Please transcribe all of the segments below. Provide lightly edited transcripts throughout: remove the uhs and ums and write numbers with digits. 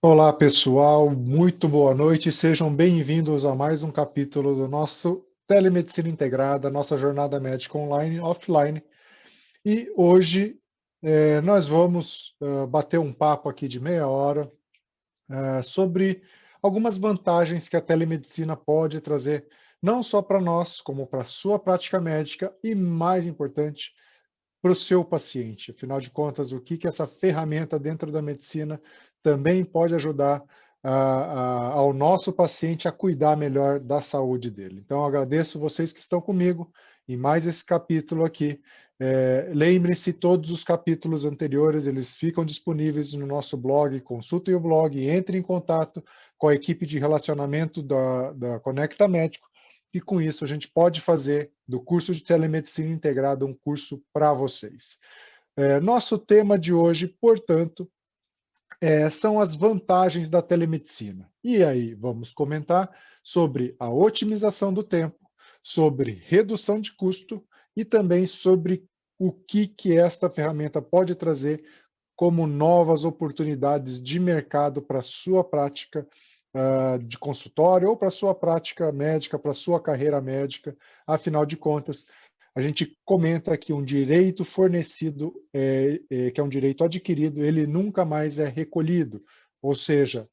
Olá, pessoal, muito boa noite. Sejam bem-vindos a mais um capítulo do nosso Telemedicina Integrada, nossa jornada médica online e offline. E hoje nós vamos bater um papo aqui de meia hora sobre algumas vantagens que a telemedicina pode trazer, não só para nós, como para a sua prática médica e, mais importante, para o seu paciente. Afinal de contas, o que essa ferramenta dentro da medicina também pode ajudar ao nosso paciente a cuidar melhor da saúde dele. Então, eu agradeço vocês que estão comigo em mais esse capítulo aqui. Lembre-se, todos os capítulos anteriores, eles ficam disponíveis no nosso blog, consultem o blog, entre em contato com a equipe de relacionamento da Conecta Médico, e com isso a gente pode fazer do curso de telemedicina integrado um curso para vocês. Nosso tema de hoje, portanto, são as vantagens da telemedicina. E aí vamos comentar sobre a otimização do tempo, sobre redução de custo e também sobre o que esta ferramenta pode trazer como novas oportunidades de mercado para a sua prática de consultório ou para a sua prática médica, para a sua carreira médica. Afinal de contas, a gente comenta que um direito fornecido, que é um direito adquirido, ele nunca mais é recolhido. Ou seja,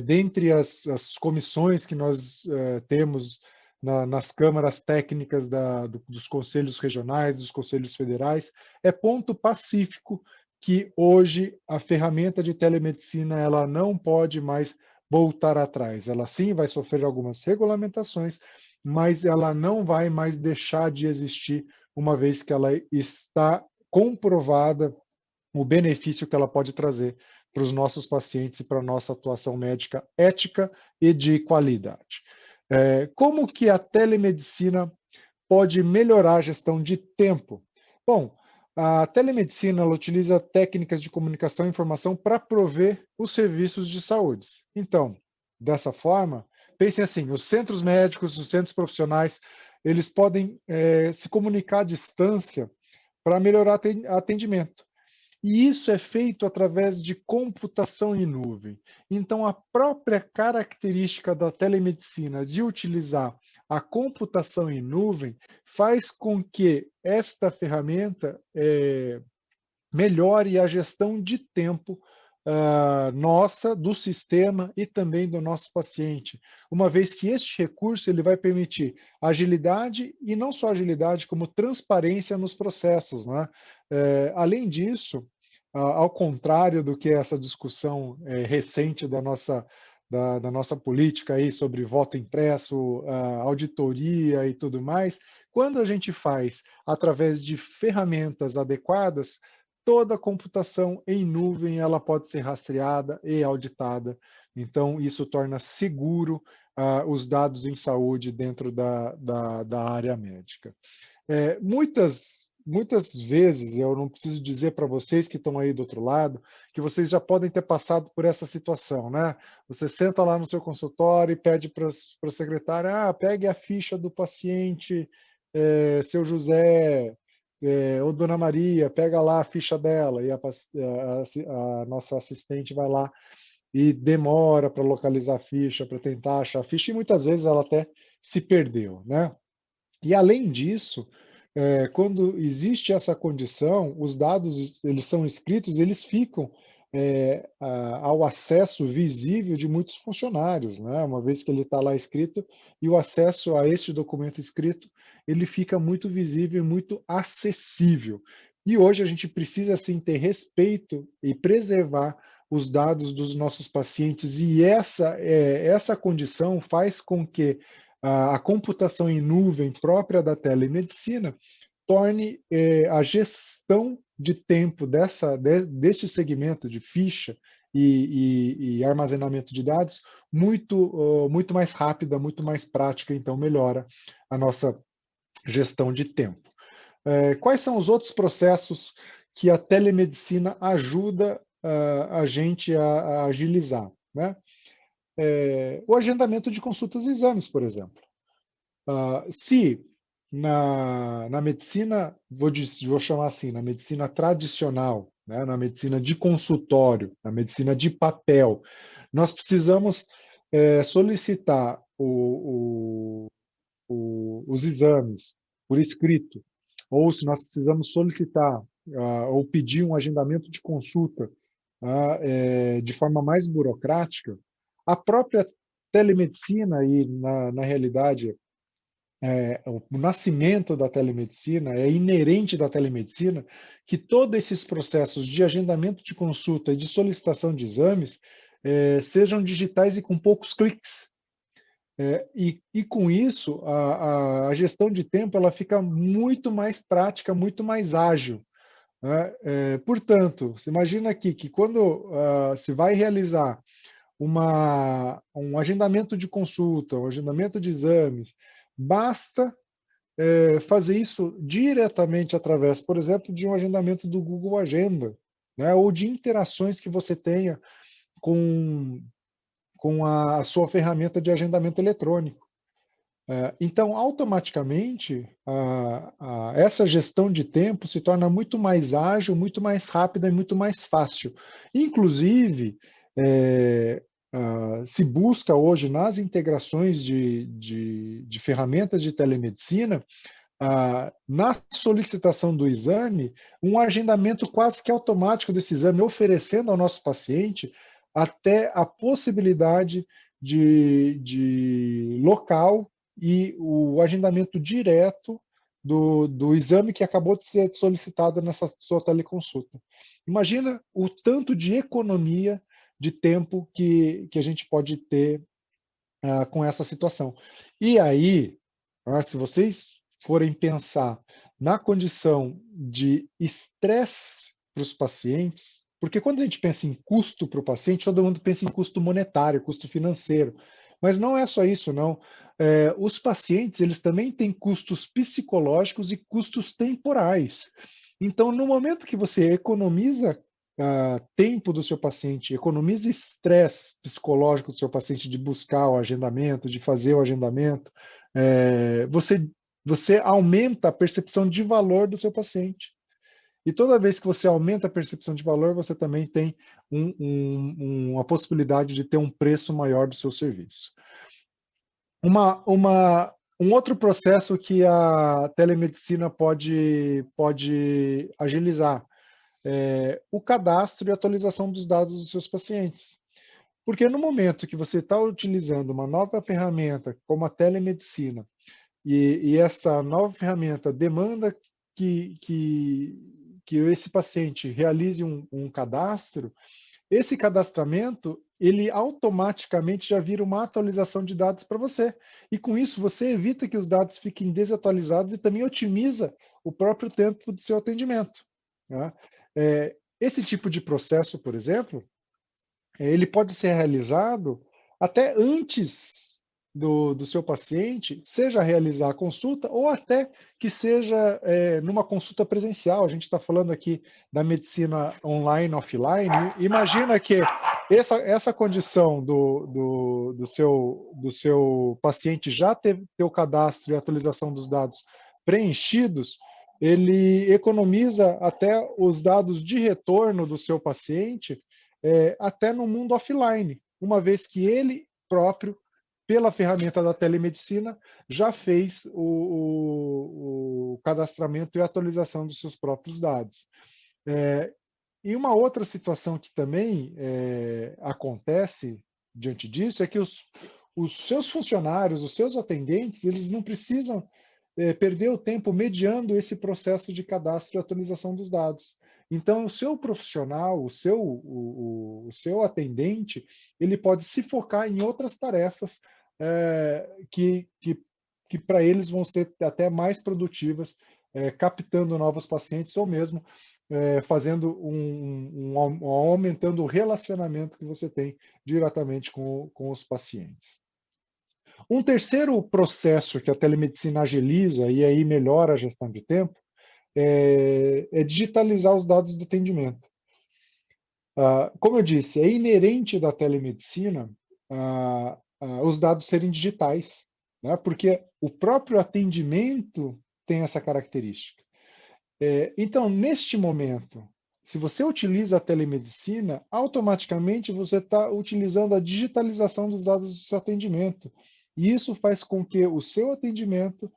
dentre as comissões que nós temos nas câmaras técnicas dos conselhos regionais, dos conselhos federais, é ponto pacífico que hoje a ferramenta de telemedicina ela não pode mais voltar atrás. Ela sim vai sofrer algumas regulamentações, mas ela não vai mais deixar de existir, uma vez que ela está comprovada o benefício que ela pode trazer para os nossos pacientes e para a nossa atuação médica ética e de qualidade. Como que a telemedicina pode melhorar a gestão de tempo? Bom, a telemedicina ela utiliza técnicas de comunicação e informação para prover os serviços de saúde. Então, dessa forma, pensem assim, os centros médicos, os centros profissionais, eles podem se comunicar à distância para melhorar atendimento. E isso é feito através de computação em nuvem. Então, a própria característica da telemedicina de utilizar a computação em nuvem faz com que esta ferramenta melhore a gestão de tempo nossa, do sistema e também do nosso paciente, uma vez que este recurso ele vai permitir agilidade e não só agilidade, como transparência nos processos, né? Além disso, ao contrário do que essa discussão recente da nossa política aí sobre voto impresso, auditoria e tudo mais, quando a gente faz através de ferramentas adequadas, toda a computação em nuvem ela pode ser rastreada e auditada. Então, isso torna seguro os dados em saúde dentro da área médica. Muitas vezes, eu não preciso dizer para vocês que estão aí do outro lado, que vocês já podem ter passado por essa situação, né? Você senta lá no seu consultório e pede para a secretária, pegue a ficha do paciente, seu José, ou Dona Maria, pega lá a ficha dela, e a nossa assistente vai lá e demora para localizar a ficha, para tentar achar a ficha, e muitas vezes ela até se perdeu, né? E além disso, quando existe essa condição, os dados eles são escritos, eles ficam ao acesso visível de muitos funcionários, né? Uma vez que ele está lá escrito, e o acesso a este documento escrito, ele fica muito visível e muito acessível. E hoje a gente precisa, sim, ter respeito e preservar os dados dos nossos pacientes, e essa condição faz com que a computação em nuvem própria da telemedicina torne a gestão de tempo deste segmento de ficha e armazenamento de dados muito mais rápida, muito mais prática, então melhora a nossa gestão de tempo. Quais são os outros processos que a telemedicina ajuda a gente a agilizar, né? O agendamento de consultas e exames, por exemplo. Se na medicina, vou chamar assim, na medicina tradicional, né, na medicina de consultório, na medicina de papel, nós precisamos solicitar os exames por escrito, ou se nós precisamos solicitar ou pedir um agendamento de consulta de forma mais burocrática, a própria telemedicina e, na realidade, o nascimento da telemedicina, é inerente da telemedicina que todos esses processos de agendamento de consulta e de solicitação de exames sejam digitais e com poucos cliques. E com isso, a gestão de tempo ela fica muito mais prática, muito mais ágil. Né? Portanto, você imagina aqui que quando se vai realizar um agendamento de consulta, um agendamento de exames, basta fazer isso diretamente através, por exemplo, de um agendamento do Google Agenda, né? Ou de interações que você tenha com, com a sua ferramenta de agendamento eletrônico. Então, automaticamente, essa gestão de tempo se torna muito mais ágil, muito mais rápida e muito mais fácil. Inclusive, se busca hoje nas integrações de ferramentas de telemedicina, na solicitação do exame, um agendamento quase que automático desse exame, oferecendo ao nosso paciente até a possibilidade de local e o agendamento direto do exame que acabou de ser solicitado nessa sua teleconsulta. Imagina o tanto de economia de tempo que a gente pode ter com essa situação. E aí, se vocês forem pensar na condição de estresse para os pacientes, porque quando a gente pensa em custo para o paciente, todo mundo pensa em custo monetário, custo financeiro. Mas não é só isso, não. Os pacientes, eles também têm custos psicológicos e custos temporais. Então, no momento que você economiza tempo do seu paciente, economiza estresse psicológico do seu paciente de buscar o agendamento, de fazer o agendamento, você aumenta a percepção de valor do seu paciente. E toda vez que você aumenta a percepção de valor, você também tem uma possibilidade de ter um preço maior do seu serviço. Um outro processo que a telemedicina pode agilizar o cadastro e atualização dos dados dos seus pacientes. Porque no momento que você está utilizando uma nova ferramenta, como a telemedicina, e essa nova ferramenta demanda que esse paciente realize um cadastro, esse cadastramento, ele automaticamente já vira uma atualização de dados para você. E com isso, você evita que os dados fiquem desatualizados e também otimiza o próprio tempo do seu atendimento. Né? Esse tipo de processo, por exemplo, ele pode ser realizado até antes do seu paciente, seja realizar a consulta ou até que seja numa consulta presencial. A gente está falando aqui da medicina online, offline. Imagina que essa condição do seu paciente já ter o cadastro e atualização dos dados preenchidos, ele economiza até os dados de retorno do seu paciente até no mundo offline, uma vez que ele próprio, pela ferramenta da telemedicina, já fez o cadastramento e atualização dos seus próprios dados. E uma outra situação que também acontece diante disso é que os seus funcionários, os seus atendentes, eles não precisam perder o tempo mediando esse processo de cadastro e atualização dos dados. Então, o seu profissional, o seu atendente, ele pode se focar em outras tarefas que para eles vão ser até mais produtivas, captando novos pacientes ou mesmo fazendo aumentando o relacionamento que você tem diretamente com os pacientes. Um terceiro processo que a telemedicina agiliza e aí melhora a gestão de tempo é digitalizar os dados do atendimento. Como eu disse, é inerente da telemedicina os dados serem digitais, né? Porque o próprio atendimento tem essa característica. Então, neste momento, se você utiliza a telemedicina, automaticamente você está utilizando a digitalização dos dados do seu atendimento. E isso faz com que o seu atendimento,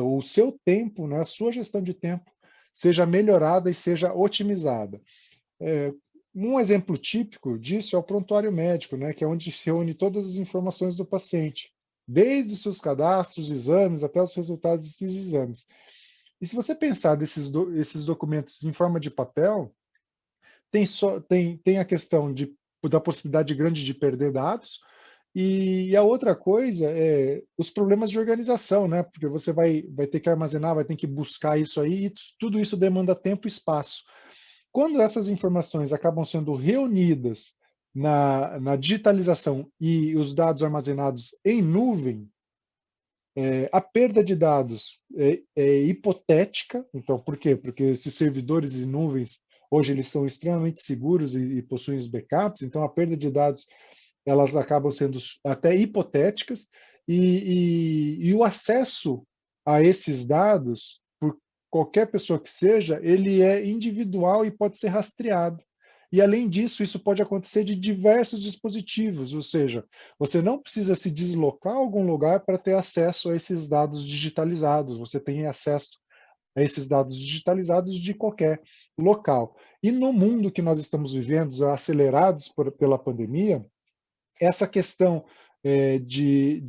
o seu tempo, né, a sua gestão de tempo, seja melhorada e seja otimizada. É, um exemplo típico disso é o prontuário médico, né, que é onde se reúne todas as informações do paciente, desde os seus cadastros, exames, até os resultados desses exames. E se você pensar esses documentos em forma de papel, tem a questão da possibilidade grande de perder dados, e a outra coisa é os problemas de organização, né? Porque você vai ter que armazenar, vai ter que buscar isso aí, e tudo isso demanda tempo e espaço. Quando essas informações acabam sendo reunidas na digitalização e os dados armazenados em nuvem, a perda de dados é hipotética. Então, por quê? Porque esses servidores e nuvens, hoje, eles são extremamente seguros e possuem os backups, então a perda de dados, elas acabam sendo até hipotéticas, e o acesso a esses dados, por qualquer pessoa que seja, ele é individual e pode ser rastreado. E, além disso, isso pode acontecer de diversos dispositivos, ou seja, você não precisa se deslocar a algum lugar para ter acesso a esses dados digitalizados, você tem acesso a esses dados digitalizados de qualquer local. E no mundo que nós estamos vivendo, acelerados pela pandemia, essa questão de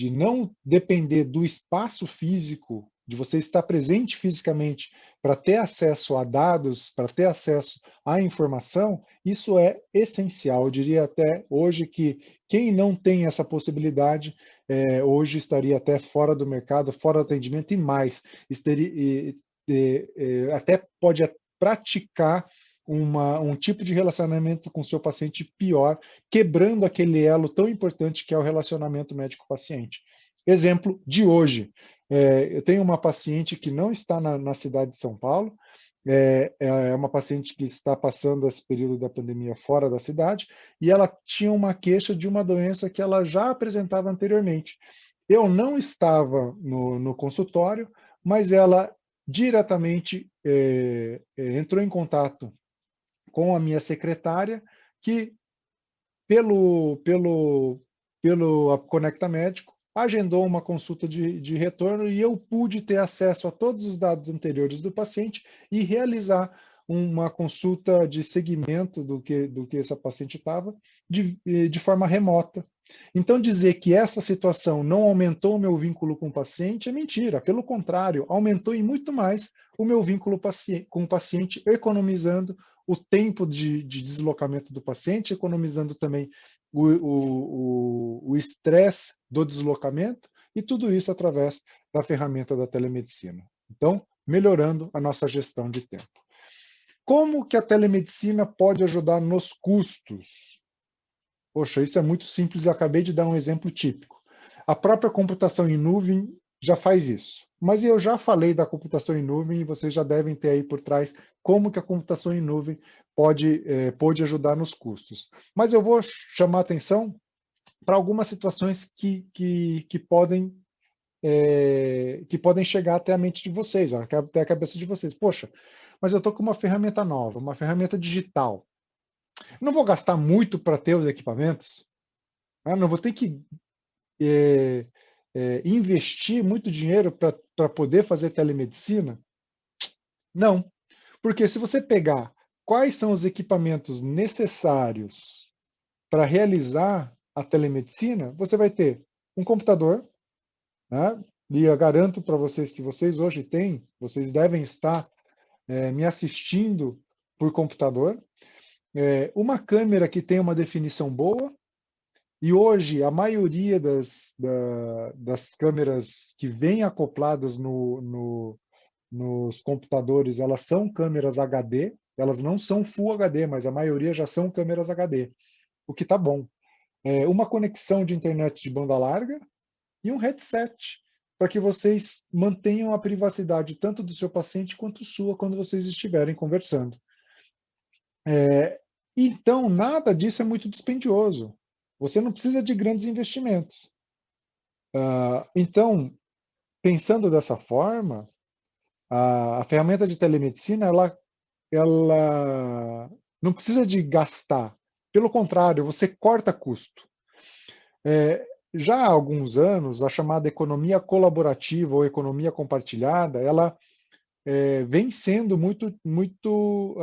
não depender do espaço físico, de você estar presente fisicamente para ter acesso a dados, para ter acesso à informação, isso é essencial. Eu diria até hoje que quem não tem essa possibilidade, hoje estaria até fora do mercado, fora do atendimento, e mais, estaria, até pode praticar um tipo de relacionamento com o seu paciente pior, quebrando aquele elo tão importante que é o relacionamento médico-paciente. Exemplo de hoje, eu tenho uma paciente que não está na cidade de São Paulo, é uma paciente que está passando esse período da pandemia fora da cidade, e ela tinha uma queixa de uma doença que ela já apresentava anteriormente. Eu não estava no consultório, mas ela diretamente entrou em contato com a minha secretária, que pelo Conecta Médico agendou uma consulta de retorno, e eu pude ter acesso a todos os dados anteriores do paciente e realizar uma consulta de segmento do que essa paciente estava de forma remota. Então, dizer que essa situação não aumentou o meu vínculo com o paciente é mentira. Pelo contrário, aumentou e muito mais o meu vínculo com o paciente, economizando o tempo de deslocamento do paciente, economizando também o estresse do deslocamento, e tudo isso através da ferramenta da telemedicina. Então, melhorando a nossa gestão de tempo. Como que a telemedicina pode ajudar nos custos? Poxa, isso é muito simples, eu acabei de dar um exemplo típico. A própria computação em nuvem já faz isso. Mas eu já falei da computação em nuvem, e vocês já devem ter aí por trás como que a computação em nuvem pode ajudar nos custos. Mas eu vou chamar a atenção para algumas situações que podem chegar até a mente de vocês, até a cabeça de vocês. Poxa, mas eu estou com uma ferramenta nova, uma ferramenta digital. Não vou gastar muito para ter os equipamentos? Não vou ter que investir muito dinheiro para poder fazer telemedicina? Não, porque se você pegar quais são os equipamentos necessários para realizar a telemedicina, você vai ter um computador, né? E eu garanto para vocês que vocês hoje têm, vocês devem estar me assistindo por computador, uma câmera que tem uma definição boa. E hoje, a maioria das câmeras que vêm acopladas nos computadores, elas são câmeras HD, elas não são Full HD, mas a maioria já são câmeras HD, o que está bom. Uma conexão de internet de banda larga e um headset, para que vocês mantenham a privacidade tanto do seu paciente quanto sua quando vocês estiverem conversando. Então, nada disso é muito dispendioso. Você não precisa de grandes investimentos. Então, pensando dessa forma, A ferramenta de telemedicina, ela não precisa de gastar. Pelo contrário, você corta custo. Já há alguns anos, a chamada economia colaborativa ou economia compartilhada, ela vem sendo muito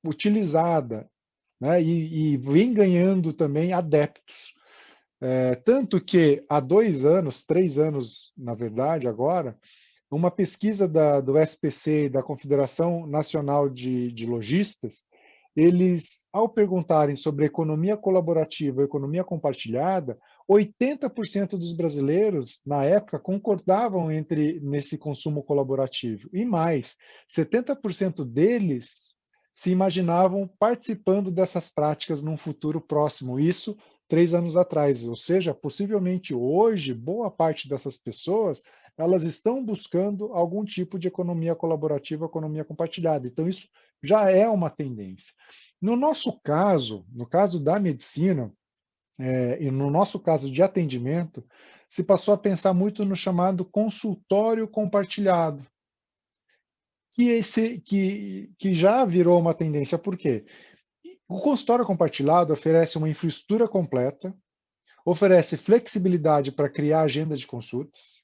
utilizada, né? E vem ganhando também adeptos. Tanto que há 2 anos, 3 anos, na verdade, agora, uma pesquisa do SPC, da Confederação Nacional de Lojistas, eles, ao perguntarem sobre economia colaborativa e economia compartilhada, 80% dos brasileiros, na época, concordavam nesse consumo colaborativo. E mais, 70% deles se imaginavam participando dessas práticas num futuro próximo. Isso 3 anos atrás. Ou seja, possivelmente hoje, boa parte dessas pessoas elas estão buscando algum tipo de economia colaborativa, economia compartilhada. Então, isso já é uma tendência. No nosso caso, no caso da medicina, e no nosso caso de atendimento, se passou a pensar muito no chamado consultório compartilhado, que já virou uma tendência. Por quê? O consultório compartilhado oferece uma infraestrutura completa, oferece flexibilidade para criar agenda de consultas,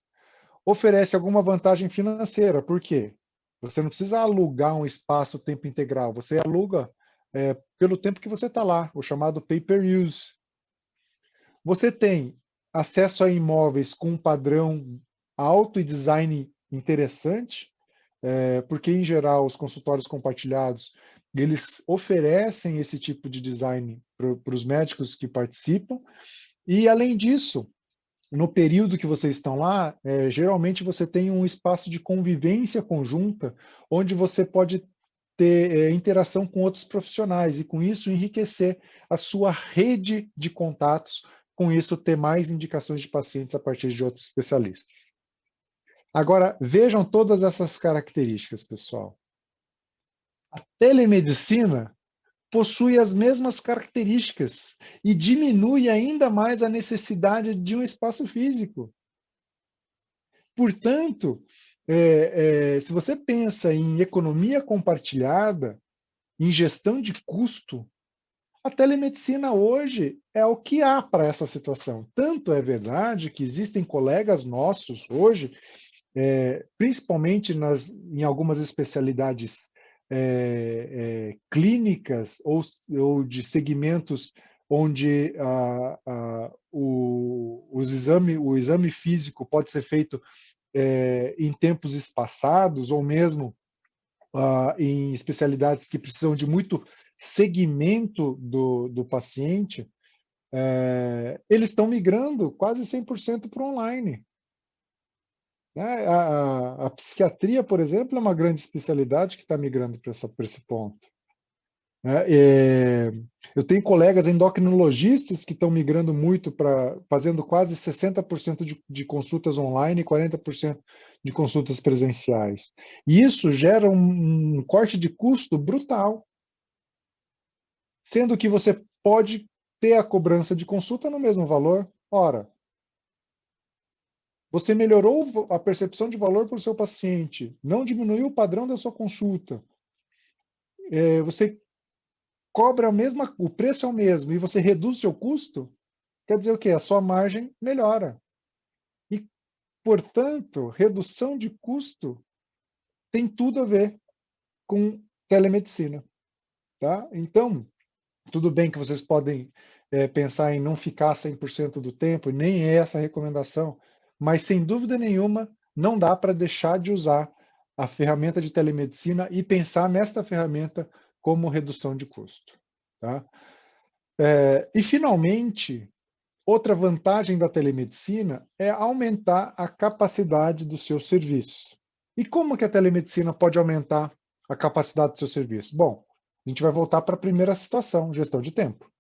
oferece alguma vantagem financeira. Por quê? Você não precisa alugar um espaço tempo integral, você aluga pelo tempo que você está lá, o chamado pay-per-use. Você tem acesso a imóveis com um padrão alto e design interessante, porque, em geral, os consultórios compartilhados, eles oferecem esse tipo de design para os médicos que participam. E, além disso, no período que vocês estão lá, geralmente você tem um espaço de convivência conjunta, onde você pode ter interação com outros profissionais e, com isso, enriquecer a sua rede de contatos, com isso, ter mais indicações de pacientes a partir de outros especialistas. Agora, vejam todas essas características, pessoal. A telemedicina possui as mesmas características e diminui ainda mais a necessidade de um espaço físico. Portanto, se você pensa em economia compartilhada, em gestão de custo, a telemedicina hoje é o que há para essa situação. Tanto é verdade que existem colegas nossos hoje, principalmente em algumas especialidades clínicas ou de segmentos onde o exame físico pode ser feito em tempos espaçados, ou mesmo em especialidades que precisam de muito segmento do paciente, eles estão migrando quase 100% para o online. Né? A psiquiatria, por exemplo, é uma grande especialidade que está migrando para esse ponto. Eu tenho colegas endocrinologistas que estão migrando muito fazendo quase 60% de consultas online e 40% de consultas presenciais. E isso gera um corte de custo brutal, sendo que você pode ter a cobrança de consulta no mesmo valor. Ora, você melhorou a percepção de valor para o seu paciente, não diminuiu o padrão da sua consulta. Você cobra o preço é o mesmo e você reduz o seu custo, quer dizer o quê? A sua margem melhora. E, portanto, redução de custo tem tudo a ver com telemedicina. Tá? Então, tudo bem que vocês podem pensar em não ficar 100% do tempo, nem é essa a recomendação, mas, sem dúvida nenhuma, não dá para deixar de usar a ferramenta de telemedicina e pensar nesta ferramenta como redução de custo. Tá? E, finalmente, outra vantagem da telemedicina é aumentar a capacidade dos seus serviços. E como que a telemedicina pode aumentar a capacidade do seu serviço? Bom, a gente vai voltar para a primeira situação, gestão de tempo.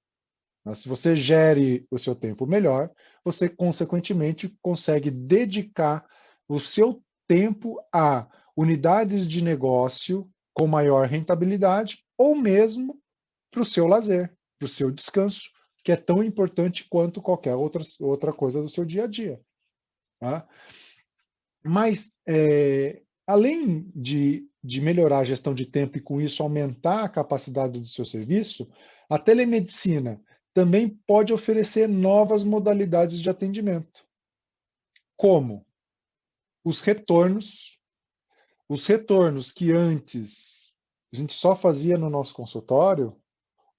Se você gere o seu tempo melhor, você, consequentemente, consegue dedicar o seu tempo a unidades de negócio com maior rentabilidade ou mesmo para o seu lazer, para o seu descanso, que é tão importante quanto qualquer outra coisa do seu dia a dia. Tá? Mas além de melhorar a gestão de tempo e, com isso, aumentar a capacidade do seu serviço, a telemedicina também pode oferecer novas modalidades de atendimento, como os retornos. Os retornos que antes a gente só fazia no nosso consultório,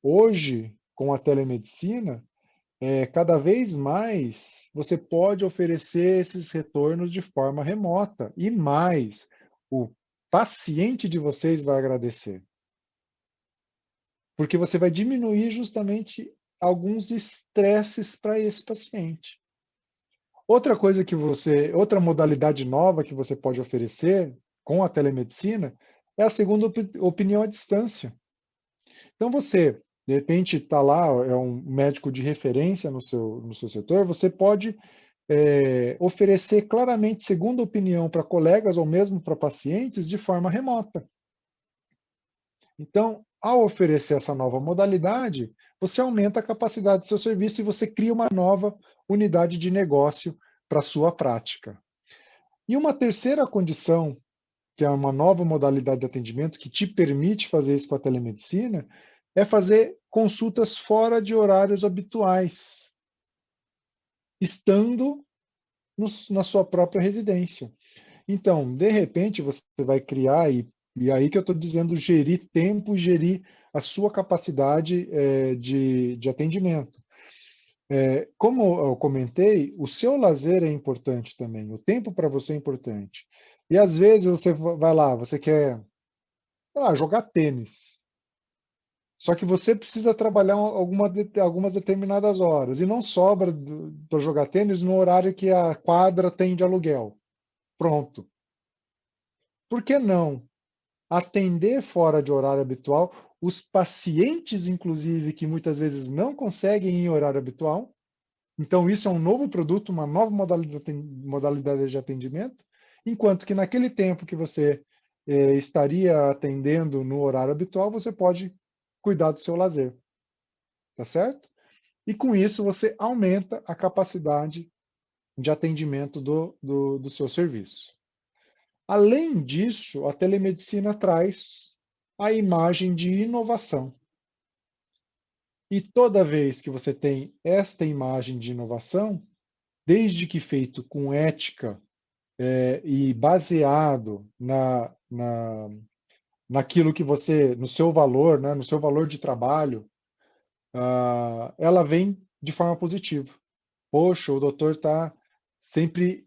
hoje, com a telemedicina, cada vez mais você pode oferecer esses retornos de forma remota. E mais, o paciente de vocês vai agradecer, porque você vai diminuir justamente alguns estresses para esse paciente. Outra modalidade nova que você pode oferecer com a telemedicina é a segunda opinião à distância. Então você, de repente, está lá, é um médico de referência no seu setor, você pode oferecer claramente segunda opinião para colegas ou mesmo para pacientes de forma remota. Então, ao oferecer essa nova modalidade, você aumenta a capacidade do seu serviço e você cria uma nova unidade de negócio para a sua prática. E uma terceira condição, que é uma nova modalidade de atendimento que te permite fazer isso com a telemedicina, é fazer consultas fora de horários habituais, estando na sua própria residência. Então, de repente, você vai criar, e aí que eu estou dizendo, gerir tempo e gerir a sua capacidade de atendimento. Como eu comentei, o seu lazer é importante também, o tempo para você é importante. E às vezes você vai lá, você quer, sei lá, jogar tênis. Só que você precisa trabalhar algumas determinadas horas e não sobra para jogar tênis no horário que a quadra tem de aluguel. Pronto. Por que não atender fora de horário habitual os pacientes, inclusive, que muitas vezes não conseguem ir em horário habitual? Então, isso é um novo produto, uma nova modalidade de atendimento, enquanto que naquele tempo que você estaria atendendo no horário habitual, você pode cuidar do seu lazer, tá certo? E com isso você aumenta a capacidade de atendimento do seu serviço. Além disso, a telemedicina traz a imagem de inovação. E toda vez que você tem esta imagem de inovação, desde que feito com ética e baseado naquilo que você, no seu valor, né, no seu valor de trabalho, ela vem de forma positiva. Poxa, o doutor está sempre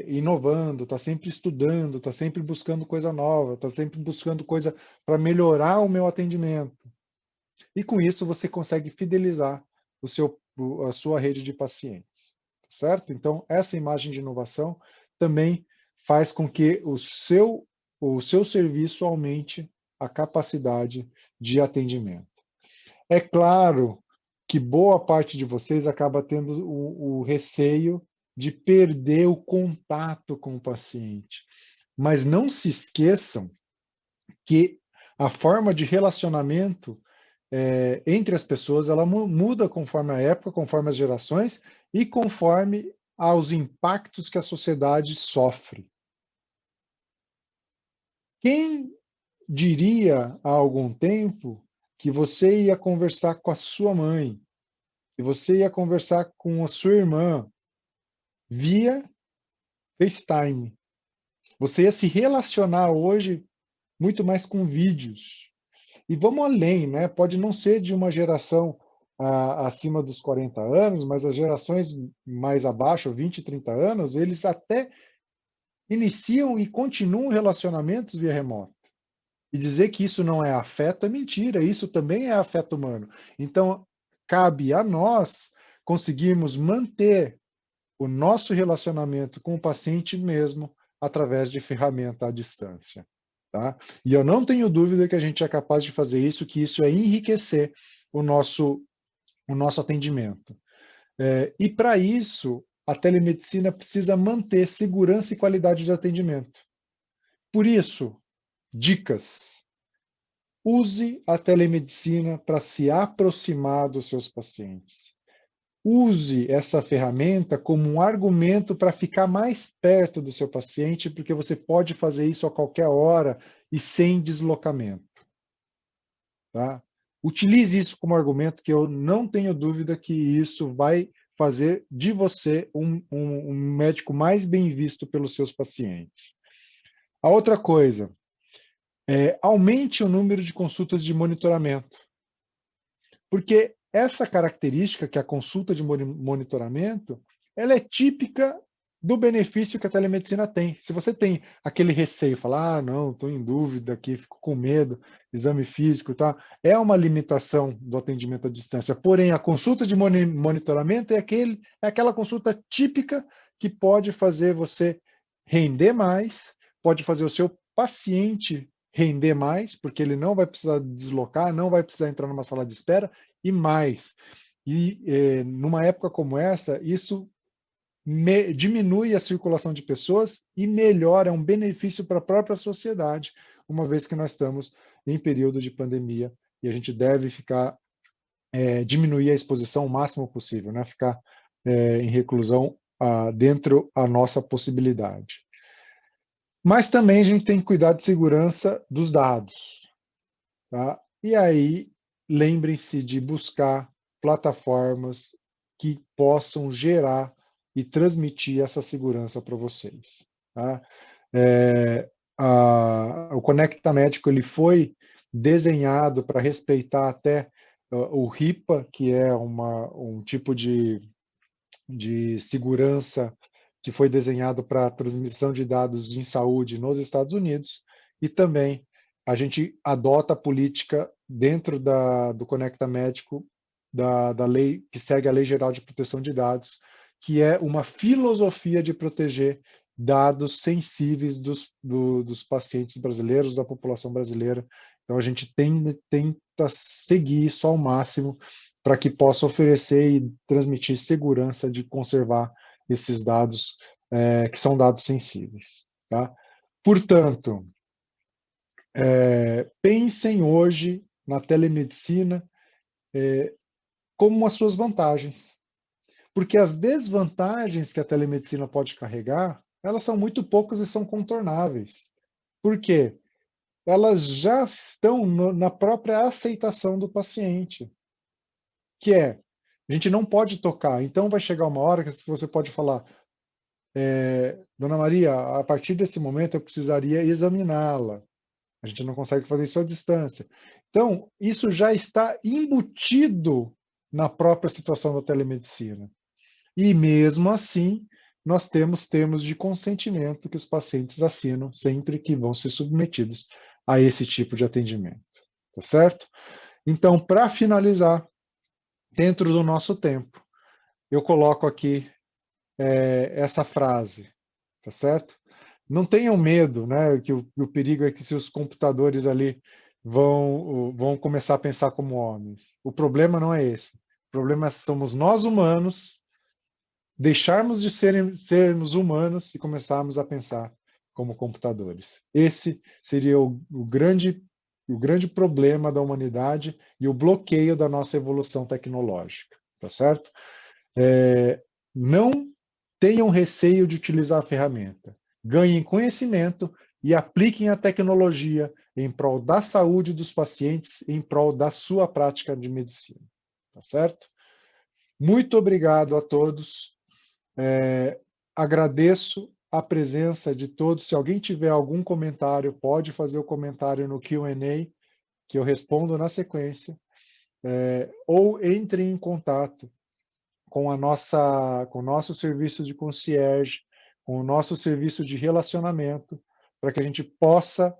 inovando, está sempre estudando, está sempre buscando coisa nova, está sempre buscando coisa para melhorar o meu atendimento. E com isso você consegue fidelizar a sua rede de pacientes, certo? Então, essa imagem de inovação também faz com que o seu serviço aumente a capacidade de atendimento. É claro que boa parte de vocês acaba tendo o receio de perder o contato com o paciente. Mas não se esqueçam que a forma de relacionamento entre as pessoas ela muda conforme a época, conforme as gerações e conforme aos impactos que a sociedade sofre. Quem diria há algum tempo que você ia conversar com a sua mãe, que você ia conversar com a sua irmã via FaceTime? Você ia se relacionar hoje muito mais com vídeos. E vamos além, né? Pode não ser de uma geração acima dos 40 anos, mas as gerações mais abaixo, 20, 30 anos, eles até iniciam e continuam relacionamentos via remoto. E dizer que isso não é afeto é mentira, isso também é afeto humano. Então, cabe a nós conseguirmos manter o nosso relacionamento com o paciente mesmo através de ferramenta à distância. Tá? E eu não tenho dúvida que a gente é capaz de fazer isso, que isso é enriquecer o nosso atendimento. E para isso, a telemedicina precisa manter segurança e qualidade de atendimento. Por isso, dicas. Use a telemedicina para se aproximar dos seus pacientes. use essa ferramenta como um argumento para ficar mais perto do seu paciente, porque você pode fazer isso a qualquer hora e sem deslocamento. Tá? Utilize isso como argumento, que eu não tenho dúvida que isso vai fazer de você um médico mais bem visto pelos seus pacientes. A outra coisa, aumente o número de consultas de monitoramento. Porque essa característica, que é a consulta de monitoramento, ela é típica do benefício que a telemedicina tem. Se você tem aquele receio, falar, não, estou em dúvida aqui, fico com medo, exame físico, tá? É uma limitação do atendimento à distância. Porém, a consulta de monitoramento é aquela consulta típica que pode fazer você render mais, pode fazer o seu paciente render mais, porque ele não vai precisar deslocar, não vai precisar entrar numa sala de espera, e mais. E numa época como essa, isso diminui a circulação de pessoas e melhora, é um benefício para a própria sociedade, uma vez que nós estamos em período de pandemia e a gente deve diminuir a exposição o máximo possível, né? Ficar em reclusão dentro da nossa possibilidade. Mas também a gente tem que cuidar de segurança dos dados. Tá? E aí, lembrem-se de buscar plataformas que possam gerar e transmitir essa segurança para vocês. Tá? O Conecta Médico ele foi desenhado para respeitar até o RIPA, que é um tipo de segurança que foi desenhado para a transmissão de dados em saúde nos Estados Unidos, e também a gente adota a política dentro do Conecta Médico, da lei que segue a Lei Geral de Proteção de Dados, que é uma filosofia de proteger dados sensíveis dos pacientes brasileiros, da população brasileira. Então, a gente tenta seguir isso ao máximo para que possa oferecer e transmitir segurança de conservar esses dados, que são dados sensíveis. Tá? Portanto, pensem hoje na telemedicina como as suas vantagens. Porque as desvantagens que a telemedicina pode carregar, elas são muito poucas e são contornáveis. Por quê? Elas já estão na própria aceitação do paciente, que a gente não pode tocar. Então vai chegar uma hora que você pode falar, Dona Maria, a partir desse momento eu precisaria examiná-la. A gente não consegue fazer isso à distância. Então, isso já está embutido na própria situação da telemedicina. E mesmo assim, nós temos termos de consentimento que os pacientes assinam sempre que vão ser submetidos a esse tipo de atendimento. Tá certo? Então, para finalizar, dentro do nosso tempo, eu coloco aqui essa frase, tá certo? Não tenham medo, né? Que o perigo é que se os computadores ali vão começar a pensar como homens. O problema não é esse. O problema somos nós humanos deixarmos de sermos humanos e começarmos a pensar como computadores. Esse seria o grande problema da humanidade e o bloqueio da nossa evolução tecnológica, tá certo? Não tenham receio de utilizar a ferramenta. Ganhem conhecimento e apliquem a tecnologia em prol da saúde dos pacientes, em prol da sua prática de medicina, tá certo? Muito obrigado a todos. Agradeço a presença de todos. Se alguém tiver algum comentário, pode fazer o comentário no Q&A, que eu respondo na sequência, ou entre em contato com o nosso serviço de concierge, com o nosso serviço de relacionamento, para que a gente possa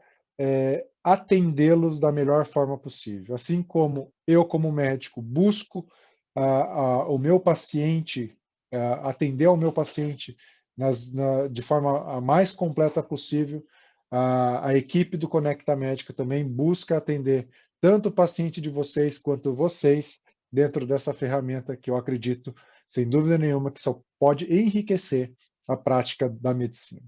atendê-los da melhor forma possível. Assim como eu, como médico, busco o meu paciente, atender ao meu paciente de forma a mais completa possível, a equipe do Conecta Médica também busca atender tanto o paciente de vocês quanto vocês dentro dessa ferramenta que eu acredito, sem dúvida nenhuma, que só pode enriquecer a prática da medicina.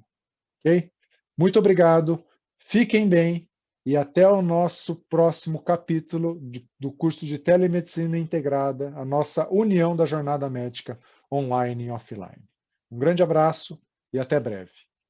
Ok? Muito obrigado, fiquem bem e até o nosso próximo capítulo do curso de Telemedicina Integrada, a nossa união da jornada médica online e offline. Um grande abraço e até breve.